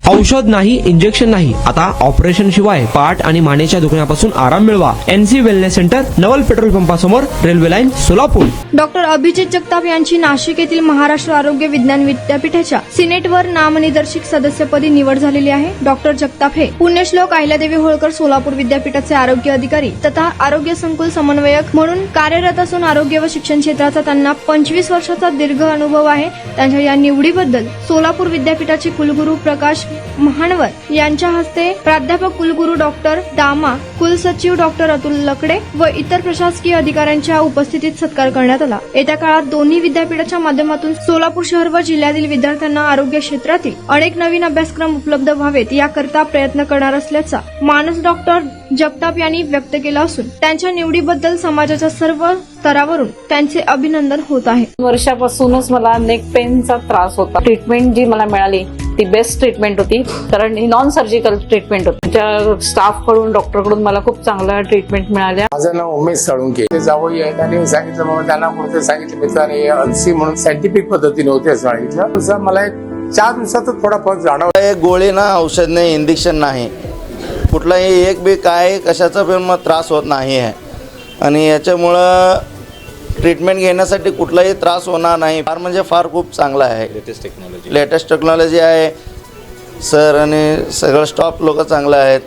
औषध नाही, इंजेक्शन नाही, आता ऑपरेशन शिवाय पाठ आणि मानेच्या दुखण्यापासून आराम मिळवा. NC wellness centre, Naval petrol पंपासमोर, railway line, Solapur. Doctor Abhijit Jagtap यांची नाशिक येथील महाराष्ट्र आरोग्य विज्ञान विद्यापीठाच्या सिनेटवर नामनिर्देशित सदस्यपदी निवड झालेली आहे. डॉक्टर जगताप हे पुण्यश्लोक अहिल्यादेवी होळकर सोलापूर विद्यापीठाचे आरोग्य अधिकारी तथा आरोग्य संकुल समन्वयक म्हणून कार्यरत असून आरोग्य व शिक्षण क्षेत्राचा त्यांना 25 वर्षाचा दीर्घ अनुभव आहे. त्यांच्या या निवडीबद्दल सोलापूर विद्यापीठाचे कुलगुरू प्रकाश महानवर यांच्या हस्ते प्राध्यापक कुलगुरू डॉक्टर दामा, कुलसचिव डॉक्टर अतुल लकडे व इतर प्रशासकीय अधिकाऱ्यांच्या उपस्थितीत सत्कार करण्यात आला. येत्या काळात दोन्ही विद्यापीठाच्या माध्यमातून सोलापूर शहर व जिल्ह्यातील विद्यार्थ्यांना आरोग्य क्षेत्रातील अनेक नवीन अभ्यासक्रम उपलब्ध व्हावेत याकरता प्रयत्न करणार असल्याचा मानस डॉक्टर जगताप यांनी व्यक्त केला असून त्यांच्या निवडीबद्दल समाजाच्या सर्व स्तरावरून त्यांचे अभिनंदन होत आहे. वर्षापासूनच मला नेक पेनचा त्रास होता. ट्रीटमेंट जी मला मिळाली ती बेस्ट ट्रीटमेंट होती, कारण ही नॉन सर्जिकल ट्रीटमेंट होती. त्या स्टाफ कडून, डॉक्टर कडून मला खूप चांगला ट्रीटमेंट मिळाल्या. माझं नाव उमेश साळुंके. ते जावई आहेत आणि सांगितलं बाबा त्यांना कुठे सांगितलं मित्राने अलसी म्हणून सायंटिफिक पद्धतीने होते असं सांगितलं. तसं मला 4 दिवसातच थोडा फरक जाणवला. गोळी ना, औषध नाही, इंजेक्शन नाही, कुठलाही एक बी काय कशाचा पण मग त्रास होत नाही आहे आणि याच्यामुळं ट्रीटमेंट घेण्यासाठी कुठलाही त्रास होणार नाही. फार म्हणजे फार खूप चांगला आहे. लेटेस्ट टेक्नॉलॉजी आहे सर आणि सगळं स्टाफ लोक चांगलं आहेत.